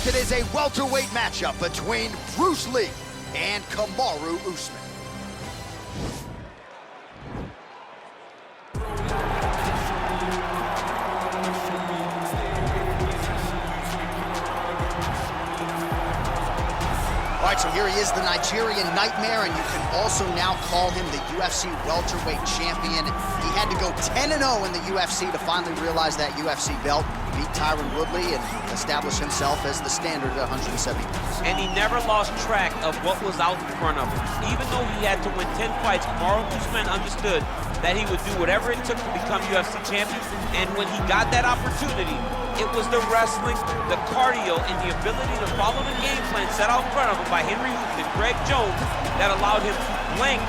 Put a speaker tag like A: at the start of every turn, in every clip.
A: It is a welterweight matchup between Bruce Lee and Kamaru Usman. All right, so here he is, the Nigerian Nightmare, and you can also now call him the UFC welterweight champion. He had to go 10-0 in the UFC to finally realize that UFC belt, beat Tyron Woodley, and establish himself as the standard at 170 pounds.
B: And he never lost track of what was out in front of him. Even though he had to win 10 fights, Kamaru Usman understood that he would do whatever it took to become UFC champion. And when he got that opportunity, it was the wrestling, the cardio, and the ability to follow the game plan set out in front of him by Henry Hooft and Greg Jones that allowed him to blank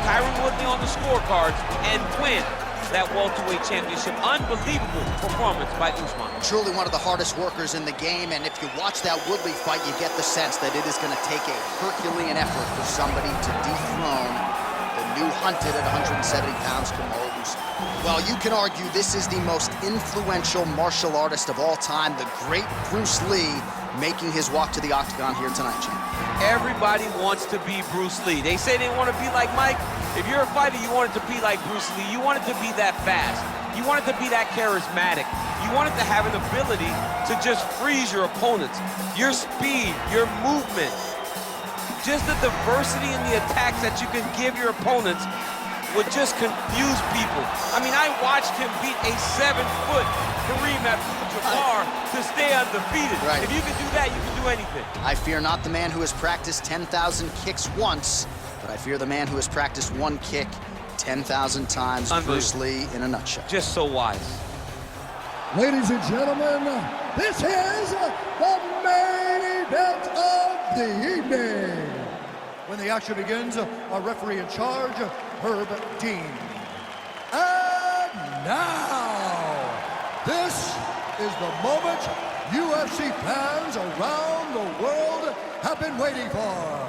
B: Tyron Woodley on the scorecards and win that welterweight championship. Unbelievable performance by Usman.
A: Truly one of the hardest workers in the game, and if you watch that Woodley fight, you get the sense that it is going to take a Herculean effort for somebody to dethrone the new hunted at 170 pounds, Kamaru Usman. Well, you can argue this is the most influential martial artist of all time, the great Bruce Lee, making his walk to the octagon here tonight, champ.
B: Everybody wants to be Bruce Lee. They say they want to be like Mike. If you're a fighter, you want it to be like Bruce Lee. You want it to be that fast. You want it to be that charismatic. You want it to have an ability to just freeze your opponents. Your speed, your movement, just the diversity in the attacks that you can give your opponents would just confuse people. I mean, I watched him beat a 7-foot Kareem Abdul-Jabbar to stay undefeated.
A: Right.
B: If you can do that, you can do anything.
A: I fear not the man who has practiced 10,000 kicks once, but I fear the man who has practiced one kick 10,000 times. Bruce Lee in a nutshell.
B: Just so wise.
C: Ladies and gentlemen, this is the main event of the evening. When the action begins, our referee in charge, Herb Dean. And now, this is the moment UFC fans around the world have been waiting for.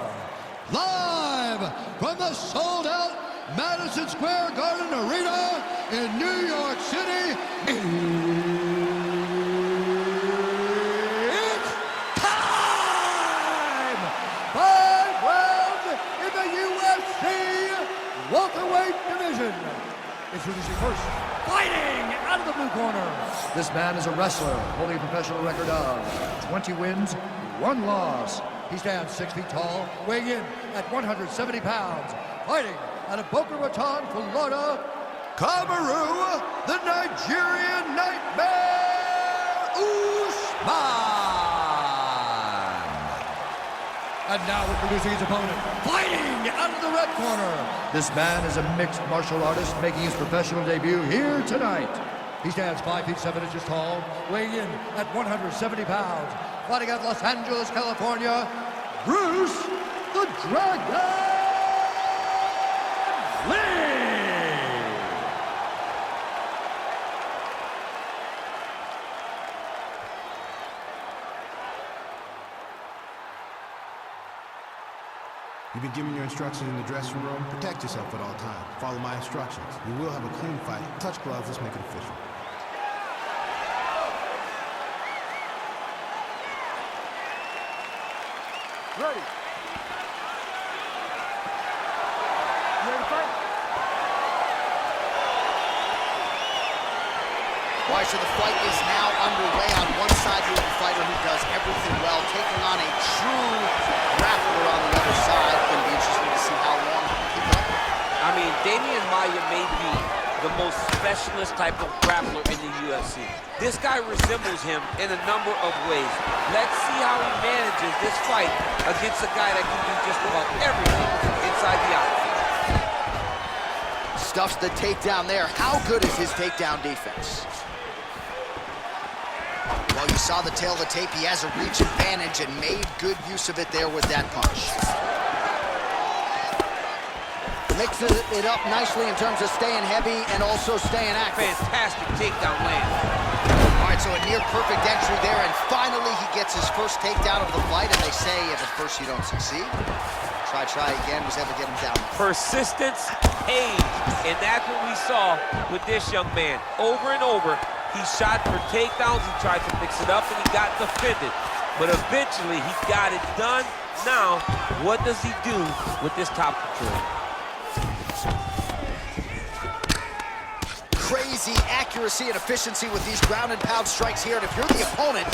C: Live from the sold-out Madison Square Garden Arena in New York City, it's time! 5 rounds in the UFC welterweight division. Introducing first, fighting out of the blue corner. This man is a wrestler holding a professional record of 20 wins, 1 loss. He stands 6 feet tall, weighing in at 170 pounds. Fighting out of Boca Raton, Florida, Kamaru, the Nigerian Nightmare Usman. And now introducing his opponent, fighting out of the red corner. This man is a mixed martial artist making his professional debut here tonight. He stands 5 feet 7 inches tall, weighing in at 170 pounds. Fighting out of Los Angeles, California, Bruce the Dragon Lee!
D: You've been given your instructions in the dressing room. Protect yourself at all times. Follow my instructions. We will have a clean fight. Touch gloves, let's make it official.
C: Ready. You ready to fight?
A: All right, so the fight is now underway. On one side, you have a fighter who does everything well, taking on a true grappler on the other side. It's going to be interesting to see how long he can keep up.
B: I mean, Damian Maia may be the most specialist type of grappler in the UFC. This guy resembles him in a number of ways. Let's see how he manages this fight against a guy that can do just about everything inside the octagon.
A: Stuffs the takedown there. How good is his takedown defense? Well, you saw the tail of the tape. He has a reach advantage and made good use of it there with that punch. Mixes it up nicely in terms of staying heavy and also staying active.
B: Fantastic takedown land.
A: All right, so a near-perfect entry there, and finally he gets his first takedown of the fight, and they say if at first you don't succeed, try again, was able to get him down.
B: Persistence pays, and that's what we saw with this young man. Over and over, he shot for takedowns, he tried to mix it up, and he got defended. but eventually he got it done. Now, what does he do with this top control?
A: Crazy accuracy and efficiency with these ground and pound strikes here. And if you're the opponent,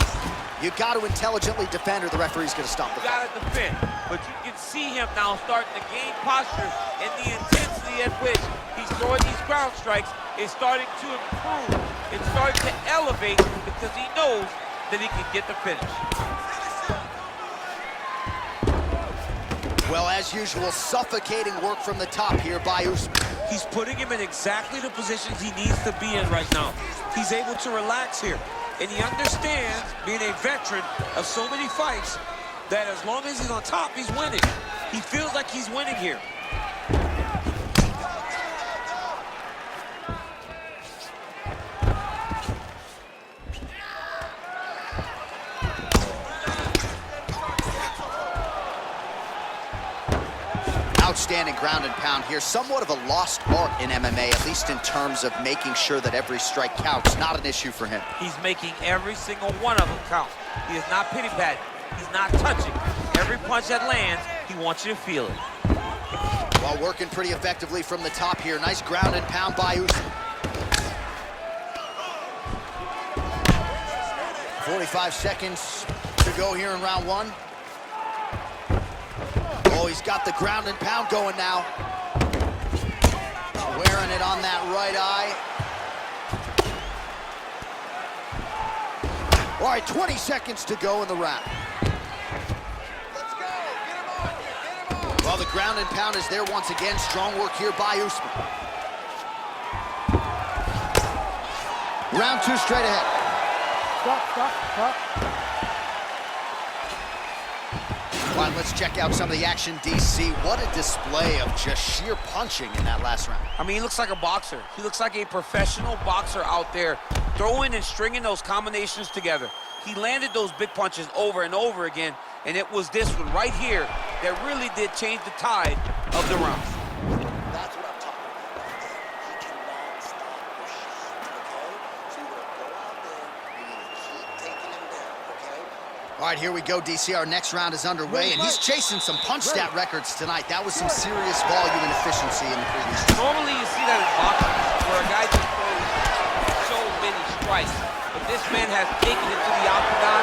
A: you got to intelligently defend or the referee's going to stop the fight.
B: You got to defend, but you can see him now starting to gain posture, and the intensity at which he's throwing these ground strikes is starting to improve. It's starting to elevate because he knows that he can get the finish.
A: Well, as usual, suffocating work from the top here by Usman.
B: He's putting him in exactly the positions he needs to be in right now. He's able to relax here, and he understands, being a veteran of so many fights, that as long as he's on top, he's winning. He feels like he's winning here.
A: Outstanding ground and pound here. Somewhat of a lost art in MMA, at least in terms of making sure that every strike counts. Not an issue for him.
B: He's making every single one of them count. He is not pity-patting. He's not touching. Every punch that lands, he wants you to feel it.
A: Well, working pretty effectively from the top here. Nice ground and pound by Usman. 45 seconds to go here in round one. Oh, he's got the ground and pound going now. Wearing it on that right eye. All right, 20 seconds to go in the round.
C: Let's go. Get him on here. Get him on.
A: Well, the ground and pound is there once again. Strong work here by Usman. Round two straight ahead.
C: Stop.
A: All right, let's check out some of the action, DC. What a display of just sheer punching in that last round.
B: I mean, he looks like a boxer. He looks like a professional boxer out there, throwing and stringing those combinations together. He landed those big punches over and over again, and it was this one right here that really did change the tide of the round.
A: That's what I'm talking about. He cannot stop the shot, okay? So you're gonna go out there, you're gonna keep taking him down, okay? All right, here we go, DC. Our next round is underway, and he's chasing some punch stat records tonight. That was some serious volume and efficiency in the previous round.
B: Normally you see that in boxing, where a guy just throws so many strikes. But this man has taken it to the octagon,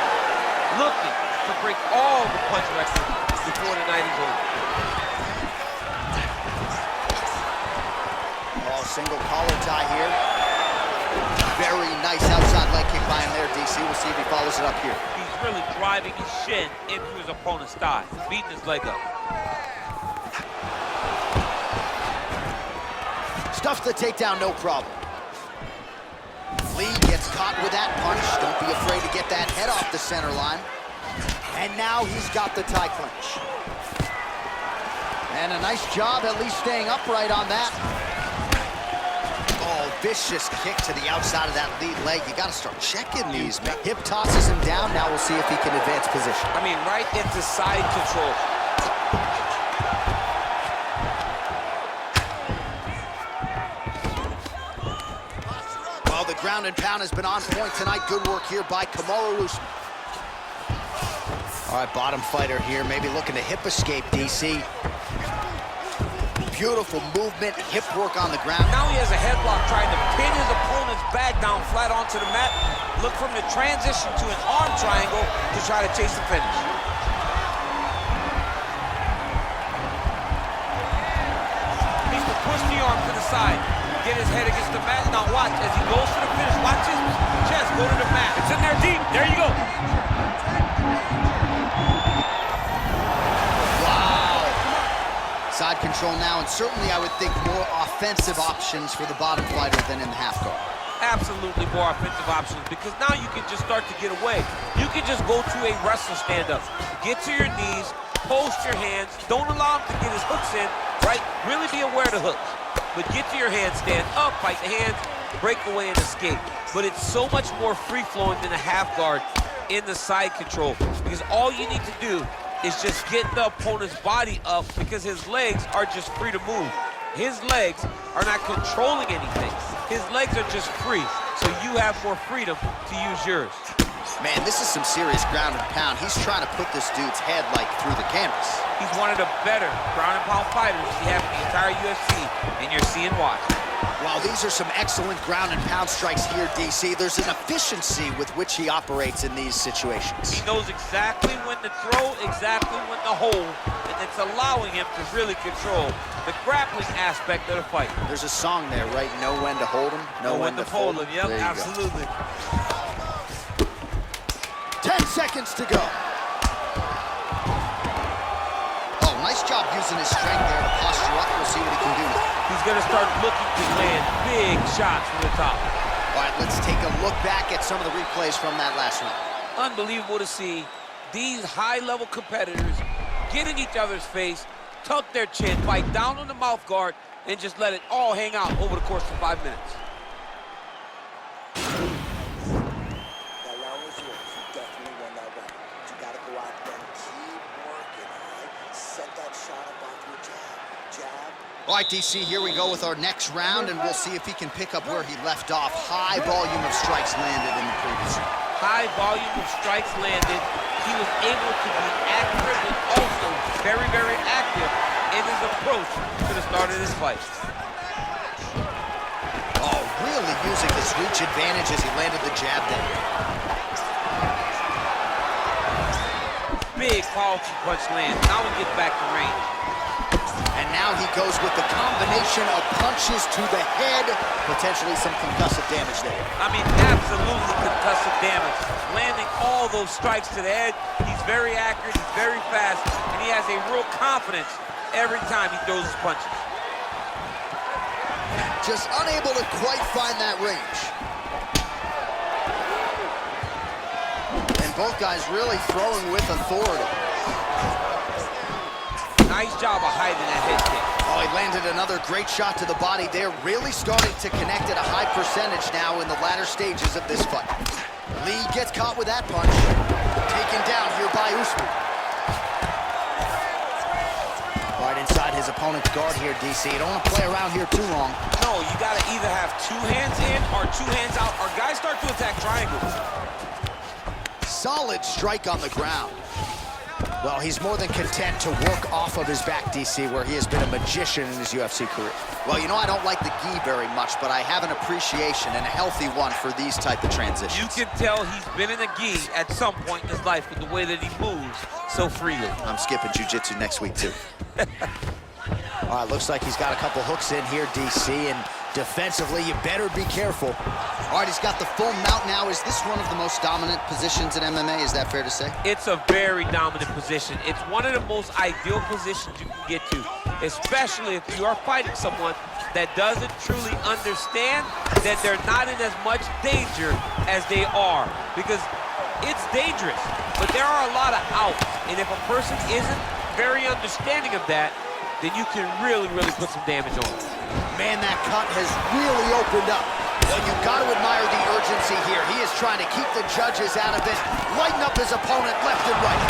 B: looking to break all the punch records before the night is over.
A: Oh, single collar tie here. Very nice outside leg kick by him there, DC. We'll see if he follows it up here.
B: He's really driving his shin into his opponent's thigh, beating his leg up.
A: Stuffs the takedown, no problem. Lee gets caught with that punch. Don't be afraid to get that head off the center line. And now he's got the tie clinch. And a nice job at least staying upright on that. Oh, vicious kick to the outside of that lead leg. You got to start checking these, man. Hip tosses him down. Now we'll see if he can advance position.
B: I mean, right into side control.
A: Well, the ground and pound has been on point tonight. Good work here by Kamaru Usman. All right, bottom fighter here, maybe looking to hip escape, DC. Beautiful movement, hip work on the ground.
B: Now he has a headlock trying to pin his opponent's back down flat onto the mat. Look from the transition to an arm triangle to try to chase the finish. Needs to push the arm to the side, get his head against the mat. Now watch, as he goes to the finish, watch his chest go to the mat. It's in there deep, there you go.
A: Side control now, and certainly I would think more offensive options for the bottom fighter than in the half guard.
B: Absolutely more offensive options, because now you can just start to get away. You can just go to a wrestler stand-up. Get to your knees, post your hands, don't allow him to get his hooks in, right? Really be aware of the hooks. But get to your hands, stand up, fight the hands, break away and escape. But it's so much more free-flowing than a half guard in the side control, because all you need to do is just get the opponent's body up, because his legs are just free to move. His legs are not controlling anything. His legs are just free, so you have more freedom to use yours.
A: Man, this is some serious ground and pound. He's trying to put this dude's head, like, through the canvas.
B: He's one of the better ground and pound fighters you have in the entire UFC, and you're seeing why.
A: While these are some excellent ground and pound strikes here, DC, there's an efficiency with which he operates in these situations.
B: He knows exactly when to throw, exactly when to hold, and it's allowing him to really control the grappling aspect of the fight.
A: There's a song there, right? Know when to hold him, know when to fold him.
B: Yep, absolutely.
A: 10 seconds to go. Oh, nice job using his strength there to posture up. We'll see what he can do now.
B: He's going to start looking to land big shots from the top.
A: All right, let's take a look back at some of the replays from that last round.
B: Unbelievable to see these high-level competitors get in each other's face, tuck their chin, bite down on the mouth guard, and just let it all hang out over the course of 5 minutes.
E: That round was yours. You definitely won that round. You got to go out there and keep working, all right? Set that shot up off your jab.
A: All right, DC, here we go with our next round, and we'll see if he can pick up where he left off. High volume of strikes landed in the previous round.
B: High volume of strikes landed. He was able to be accurate and also very, very active in his approach to the start of this fight.
A: Oh, really using his reach advantage as he landed the jab there.
B: Big, powerful punch lands. Now he gets back to range.
A: And now he goes with the combination of punches to the head, potentially some concussive damage there.
B: I mean, absolutely concussive damage. Landing all those strikes to the head. He's very accurate, he's very fast, and he has a real confidence every time he throws his punches.
A: Just unable to quite find that range. And both guys really throwing with authority.
B: Nice job of hiding that head kick.
A: Oh, he landed another great shot to the body. They're really starting to connect at a high percentage now in the latter stages of this fight. Lee gets caught with that punch. Taken down here by Usman. Right inside his opponent's guard here, DC. You don't want to play around here too long.
B: No, you got to either have 2 hands in or 2 hands out, or guys start to attack triangles.
A: Solid strike on the ground. Well, he's more than content to work off of his back, DC, where he has been a magician in his UFC career. Well, you know, I don't like the gi very much, but I have an appreciation, and a healthy one, for these type of transitions.
B: You can tell he's been in a gi at some point in his life with the way that he moves so freely.
A: I'm skipping jiu-jitsu next week, too. All right, looks like he's got a couple hooks in here, DC, and defensively, you better be careful. All right, he's got the full mount now. Is this one of the most dominant positions in MMA? Is that fair to say?
B: It's a very dominant position. It's one of the most ideal positions you can get to, especially if you are fighting someone that doesn't truly understand that they're not in as much danger as they are. Because it's dangerous, but there are a lot of outs. And if a person isn't very understanding of that, then you can really, really put some damage on them.
A: Man, that cut has really opened up. Well, you've got to admire the urgency here. He is trying to keep the judges out of it, lighten up his opponent left and right.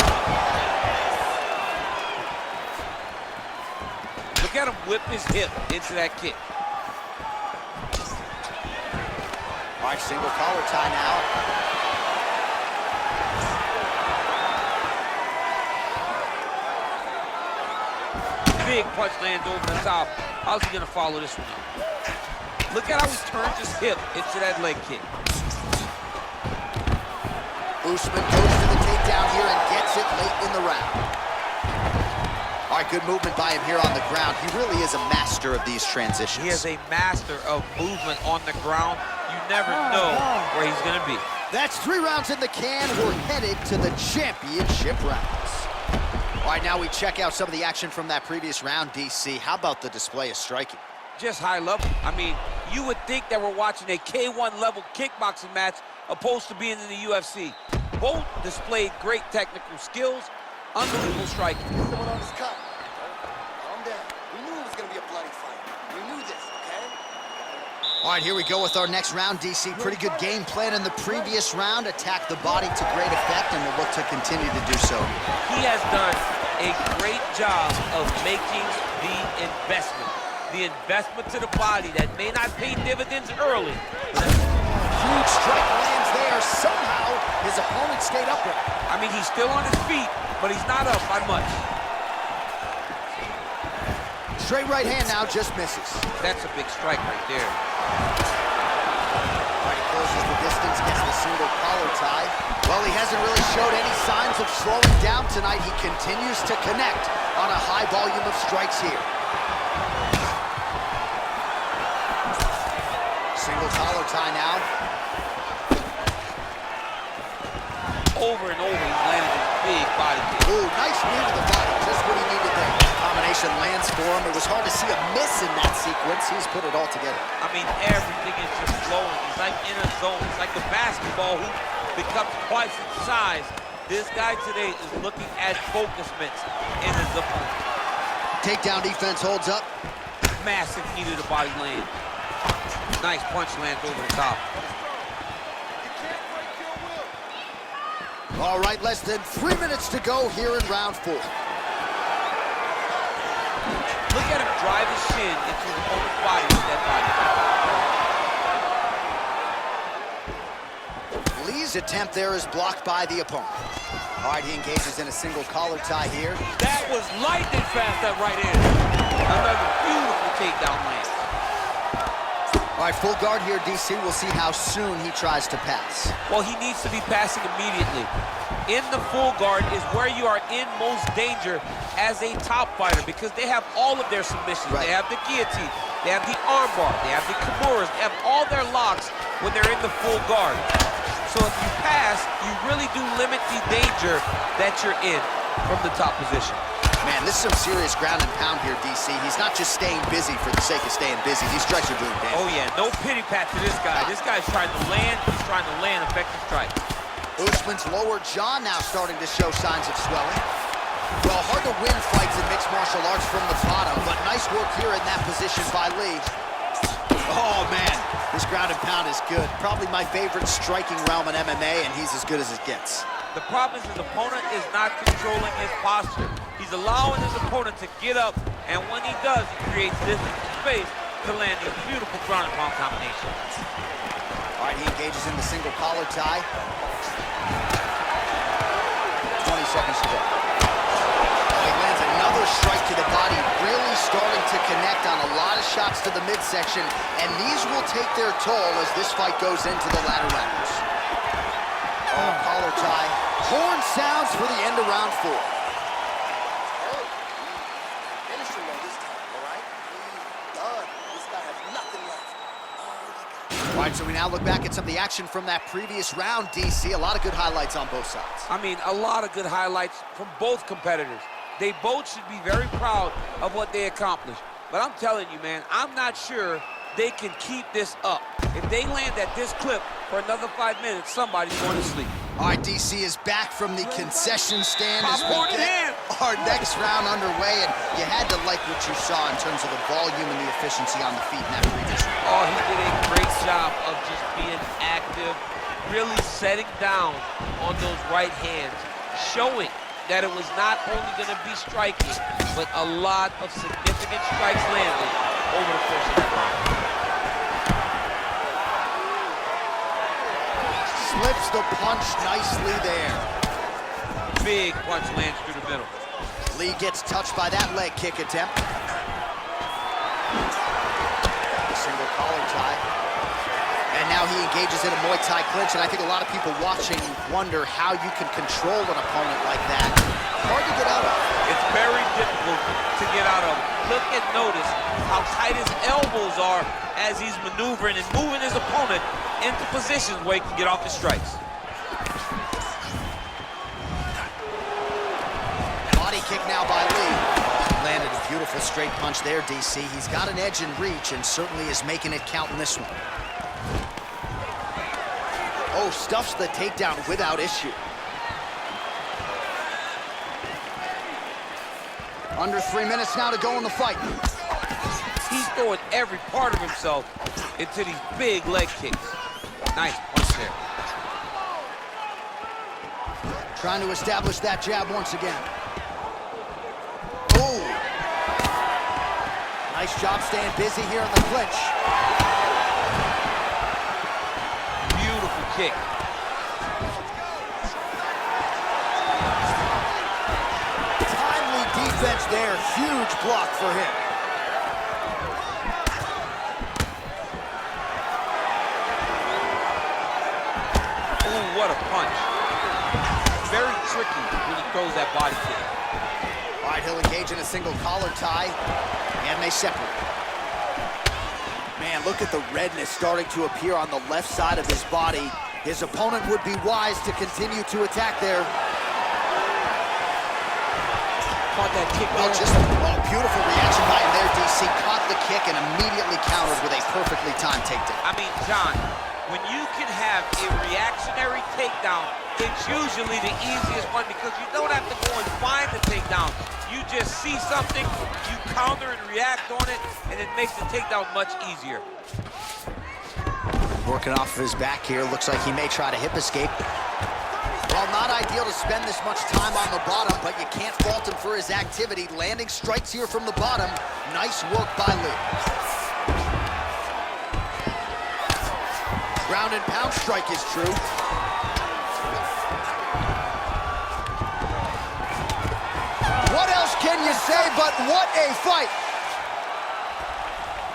B: Look at him whip his hip into that kick.
A: All right, single collar tie now.
B: Big punch lands over the top. How's he gonna follow this one up? Look at how he turns his hip into that leg kick.
A: Usman goes to the takedown here and gets it late in the round. All right, good movement by him here on the ground. He really is a master of these transitions.
B: He is a master of movement on the ground. You never know where he's gonna be.
A: That's 3 rounds in the can. We're headed to the championship rounds. All right, now we check out some of the action from that previous round, DC. How about the display of striking?
B: Just high level. I mean, you would think that we're watching a K1 level kickboxing match opposed to being in the UFC. Both displayed great technical skills, unbelievable striking.
E: Someone on his cut. Calm down. We knew it was going to be a bloody fight. We knew this, okay?
A: All right, here we go with our next round, DC. Pretty good game plan in the previous round. Attacked the body to great effect, and will look to continue to do so.
B: He has done a great job of making the investment. The investment to the body that may not pay dividends early.
A: huge strike lands there. Somehow, his opponent stayed upright.
B: I mean, he's still on his feet, but he's not up by much.
A: Straight right hand now just misses.
B: That's a big strike right there.
A: All right, he closes the distance, gets the single collar tie. Well, he hasn't really showed any signs of slowing down tonight. He continues to connect on a high volume of strikes here. Single collar tie now.
B: Over and over, he's landed his big body kick.
A: Ooh, nice knee to the body, just what he needed there. Combination lands for him. It was hard to see a miss in that sequence. He's put it all together.
B: I mean, everything is just flowing. It's like in a zone. It's like the basketball hoop becomes twice its size. This guy today is looking at focusments in his opponent.
A: Takedown defense holds up.
B: Massive knee to the body land. Nice punch lands over the top.
A: All right, less than 3 minutes to go here in round 4.
B: Look at him drive his shin into his opponent's body with that body.
A: Lee's attempt there is blocked by the opponent. All right, he engages in a single collar tie here.
B: That was lightning fast, that right hand. Another beautiful takedown land.
A: All right, full guard here, DC. We'll see how soon he tries to pass.
B: Well, he needs to be passing immediately. In the full guard is where you are in most danger as a top fighter because they have all of their submissions.
A: Right.
B: They have the guillotine, they have the armbar, they have the kimuras, they have all their locks when they're in the full guard. So if you pass, you really do limit the danger that you're in from the top position.
A: Man, this is some serious ground and pound here, DC. He's not just staying busy for the sake of staying busy. These strikes are doing damage.
B: Oh, yeah, no pity pat to this guy. This guy's trying to land, he's trying to land effective strikes.
A: Usman's lower jaw now starting to show signs of swelling. Well, hard to win fights in mixed martial arts from the bottom, but nice work here in that position by Lee. Oh, man, this ground and pound is good. Probably my favorite striking realm in MMA, and he's as good as it gets.
B: The problem is his opponent is not controlling his posture. He's allowing his opponent to get up, and when he does, he creates distance and space to land these beautiful ground and pound combinations.
A: All right, he engages in the single collar tie. 20 seconds to go. He lands another strike to the body, really starting to connect on a lot of shots to the midsection, and these will take their toll as this fight goes into the latter rounds. Oh, collar tie. Horn sounds for the end of round 4.
E: Finish him on this time, all right? He's done. This guy has nothing left.
A: All right, so we now look back at some of the action from that previous round, DC. A lot of good highlights on both sides.
B: I mean, a lot of good highlights from both competitors. They both should be very proud of what they accomplished. But I'm telling you, man, I'm not sure they can keep this up. If they land at this clip for another 5 minutes, somebody's going to sleep.
A: All right, DC is back from the concession stand as we
B: Popcorn in
A: get
B: hand.
A: our next round underway, and you had to like what you saw in terms of the volume and the efficiency on the feet in that previous round.
B: Oh, he did a great job of just being active, really setting down on those right hands, showing that it was not only going to be striking, but a lot of significant strikes landed over the course of that round.
A: Slips the punch nicely there.
B: Big punch lands through the middle.
A: Lee gets touched by that leg kick attempt. Single collar tie. And now he engages in a Muay Thai clinch, and I think a lot of people watching wonder how you can control an opponent like that. Hard to get out of.
B: It's very difficult to get out of. Look and notice how tight his elbows are as he's maneuvering and moving his opponent into positions where he can get off the strikes.
A: Body kick now by Lee. Landed a beautiful straight punch there, DC. He's got an edge in reach and certainly is making it count in this one. Oh, stuffs the takedown without issue. Under 3 minutes now to go in the fight.
B: He's throwing every part of himself into these big leg kicks. Nice punch there.
A: Trying to establish that jab once again. Oh! Nice job staying busy here in the clinch.
B: kick.
E: Timely defense there. Huge block for him.
B: Ooh, what a punch. Very tricky when he throws that body kick.
A: All right, he'll engage in a single collar tie, and they separate. Man, look at the redness starting to appear on the left side of his body. His opponent would be wise to continue to attack there.
B: Caught that kick there.
A: Just a beautiful reaction by him there, DC. Caught the kick and immediately countered with a perfectly timed takedown.
B: I mean, John, when you can have a reactionary takedown, it's usually the easiest one because you don't have to go and find the takedown. You just see something, you counter and react on it, and it makes the takedown much easier.
A: Working off of his back here, looks like he may try to hip escape. Well, not ideal to spend this much time on the bottom, but you can't fault him for his activity. Landing strikes here from the bottom. Nice work by Lee. Ground and pound strike is true. What else can you say but what a fight?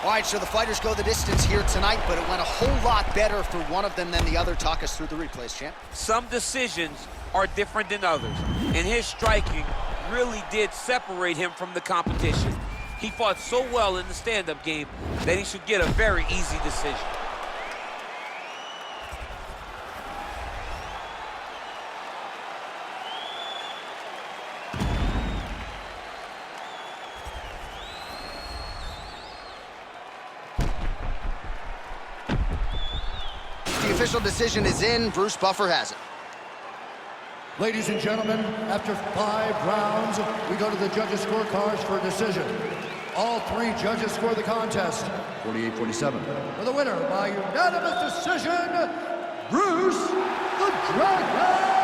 A: All right, so the fighters go the distance here tonight, but it went a whole lot better for one of them than the other. Talk us through the replays, champ.
B: Some decisions are different than others, and his striking really did separate him from the competition. He fought so well in the stand-up game that he should get a very easy decision.
A: The official decision is in. Bruce Buffer has it.
C: Ladies and gentlemen, after 5 rounds, we go to the judges' scorecards for a decision. All 3 judges score the contest 48-47. For the winner by unanimous decision, Bruce the Dragon